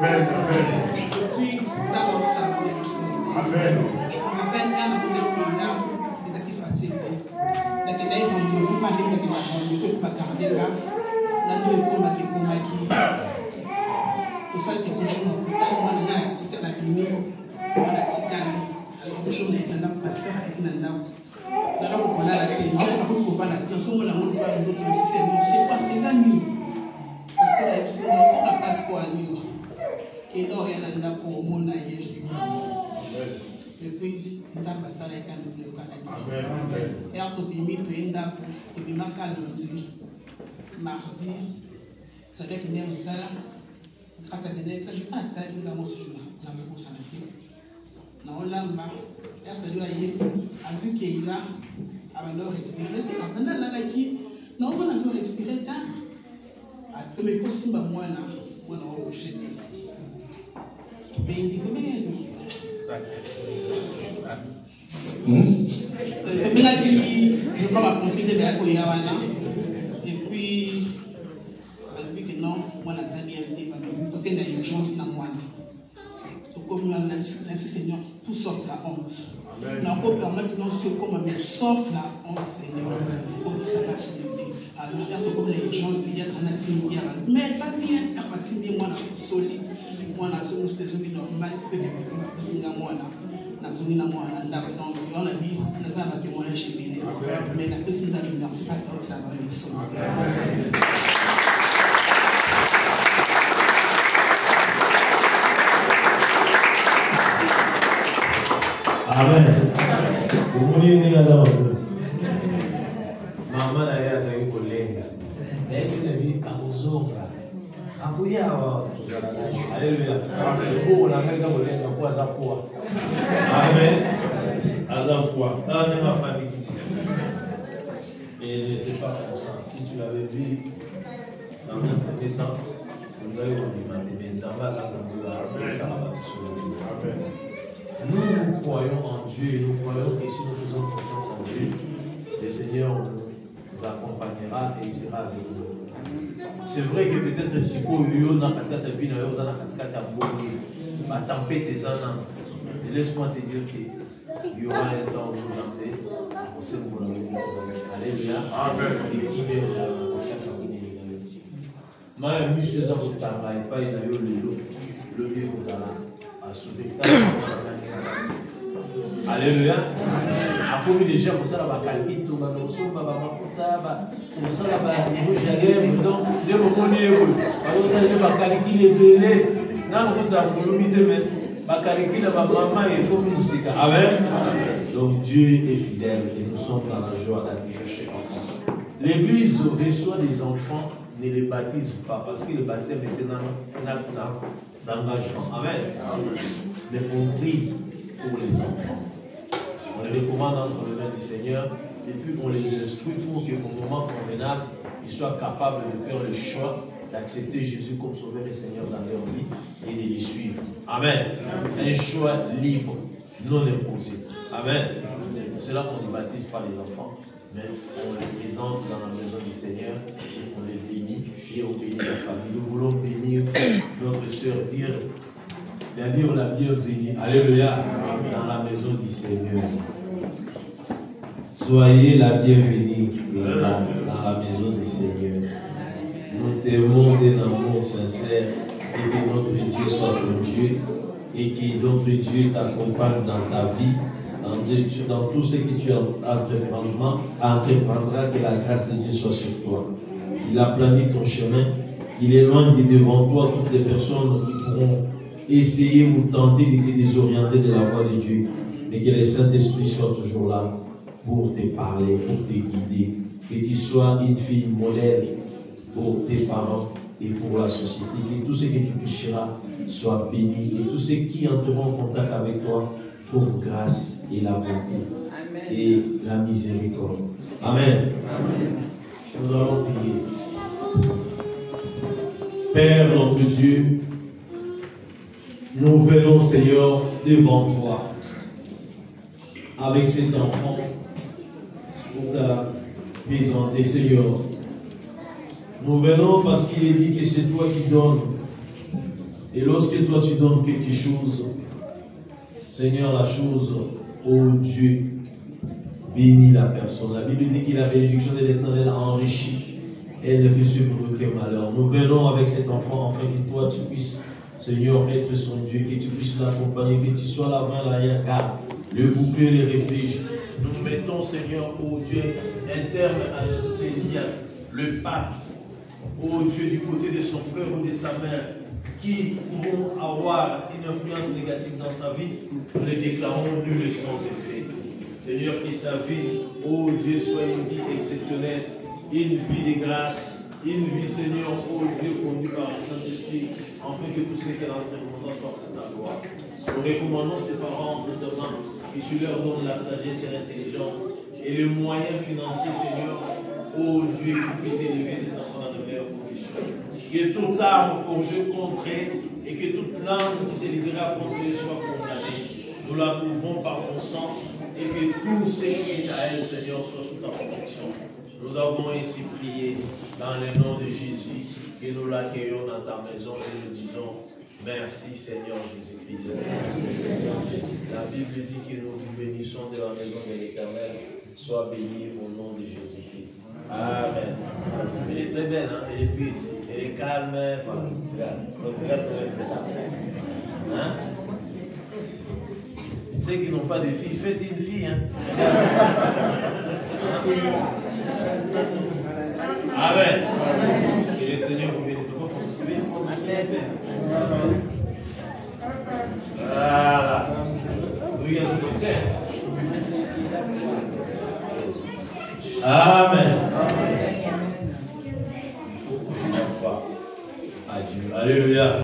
Depuis ça va ça va Amen. Je me rappelle quand on a des actifs faciles. La télé, on ne veut pas dire que on ne veut pas garder là. Là, nous écoutons la qui tout ça c'est quelque chose. Quand on a si tu as bimé, on a ticali. Alors que je n'ai pas de pasteur avec un là. Là on a la télé, on a beaucoup pas la télé. On a beaucoup pas de c'est quoi ces amis? Parce que la FC, on a pas quoi à nous. Et là, il y a un pour mon aïe. Et puis, nous avons passé avec un autre Canada. Et on a mis tout un dap, tout un lundi, mardi. Ça veut dire que nous avons ça. Grâce à Dieu, je ne sais pas si nous avons ce jour-là. Nous avons ça. Nous avons là, ça doit y être. À ce qu'il y a, avant de respirer, c'est quand on a là qui, nous avons respirer tant. Mais pour ce moment, on a rejeté. Et puis, que non, moi, la comme Seigneur, tout sauf la honte. Nous pouvons permettre non seulement, mais sauf la honte, Seigneur, pour que ça va se lever. Alors, il y a comme les gens qui sont en cimetière. Mais pas bien, il y a pas si bien, moi, solide. Moi, la zone normale, peut-être que je suis moi, la zone normale, donc, on a dit, nous avons été moins chez lui. Mais la personne a dit, non, c'est parce que ça va aller. Amen. Vous voulez dire alors maman a eu sa collègue. Elle s'est dit à vous autres. Alléluia. On a fait un fois à quoi. Amen. À quoi. Dans ma famille. Et ne fais pas comme ça. Si tu l'avais vu dans un premier temps, on doit y demander. Mais ça va là, ça va tout seul. Nous croyons en Dieu et nous croyons que si nous faisons confiance en Dieu, le Seigneur nous accompagnera et il sera avec nous. C'est vrai que peut-être si vous avez un tempête des années, mais laisse-moi te dire qu'il y aura un temps où vous entrez, vous savez que vous l'avez vu. Alléluia. Amen. Et qui met la confiance en vous. Mais monsieur, ça vous travaille pas, il y a eu le lieu vous allez. Alléluia. Après déjà pour ça la calcul tout va donc pour ça la Jérusalem donc le moment où ça le va calculer belé na muta kulumite mais va calculer la maman et comme musique. Amen. Donc Dieu est fidèle et nous sommes dans la joie d'accueillir chaque enfant. L'église reçoit des enfants, ne les baptise pas parce que le baptême est un acte d'engagement. Amen. Mais on prie pour les enfants. On les recommande entre les mains du Seigneur et puis on les instruit pour qu'au moment convenable, ils soient capables de faire le choix d'accepter Jésus comme Sauveur et Seigneur dans leur vie et de les suivre. Amen. Un choix libre, non imposé. Amen. C'est pour cela qu'on ne baptise pas les enfants, mais on les présente dans la maison du Seigneur et on les bénit et on bénit la famille. Nous voulons bénir notre sœur, dire la bienvenue, alléluia, dans la maison du Seigneur. Soyez la bienvenue dans la maison du Seigneur. Nous t'aimons d'un amour sincère et que notre Dieu soit ton Dieu et que notre Dieu t'accompagne dans ta vie, dans tout ce que tu entreprendras, que la grâce de Dieu soit sur toi. Il a plané ton chemin, il éloigne de devant toi toutes les personnes qui pourront essayer ou tenter de te désorienter de la voie de Dieu, mais que le Saint-Esprit soit toujours là pour te parler, pour te guider, que tu sois une fille modèle pour tes parents et pour la société, que tout ce que tu toucheras soit béni, et tous ceux qui entreront en contact avec toi pour grâce et la bonté et la miséricorde. Amen. Amen. Nous allons prier. Père notre Dieu, nous venons, Seigneur, devant toi, avec cet enfant, pour ta présenter, Seigneur. Nous venons parce qu'il est dit que c'est toi qui donnes Et lorsque toi tu donnes quelque chose, Seigneur, la chose, oh Dieu, bénis la personne. La Bible dit que la bénédiction de l'Éternel a enrichi et elle ne fait suivre aucun malheur. Nous venons avec cet enfant afin que toi tu puisses, Seigneur, être son Dieu, que tu puisses l'accompagner, que tu sois l'avant, l'arrière-garde, le bouclier, le refuge. Nous mettons, Seigneur, oh Dieu, un terme à notre lien, le pacte, oh Dieu, du côté de son cœur ou de sa mère, qui pourront avoir une influence négative dans sa vie, nous les déclarons nuls sans effet. Seigneur, que sa vie, oh Dieu, soit une vie exceptionnelle, une vie de grâce, une vie, Seigneur, oh Dieu, conduite par le Saint-Esprit, afin que tout ce qu'elle entreprendra soit pour ta gloire. Nous recommandons ses parents entre tes mains, que tu leur donnes la sagesse et l'intelligence et les moyens financiers, Seigneur, oh Dieu, qui puisse élever cet enfant dans de meilleures conditions. Que toute arme forgée contre elle et que toute langue qui s'est libérée contre elle soit condamnée. Nous la couvrons par ton sang et que tout ce qui est à elle, Seigneur, soit sous ta protection. Nous avons ainsi prié dans le nom de Jésus et nous l'accueillons dans ta maison et nous disons merci Seigneur Jésus-Christ. La Bible dit que nous vous bénissons de la maison de l'Éternel. Sois béni au nom de Jésus-Christ. Amen. Elle est très belle, hein? Elle est calme. Regarde comme elle fait là. Hein? Ceux qui n'ont pas de filles, faites une fille. Hein? Amen. Que le Seigneur vous bénisse.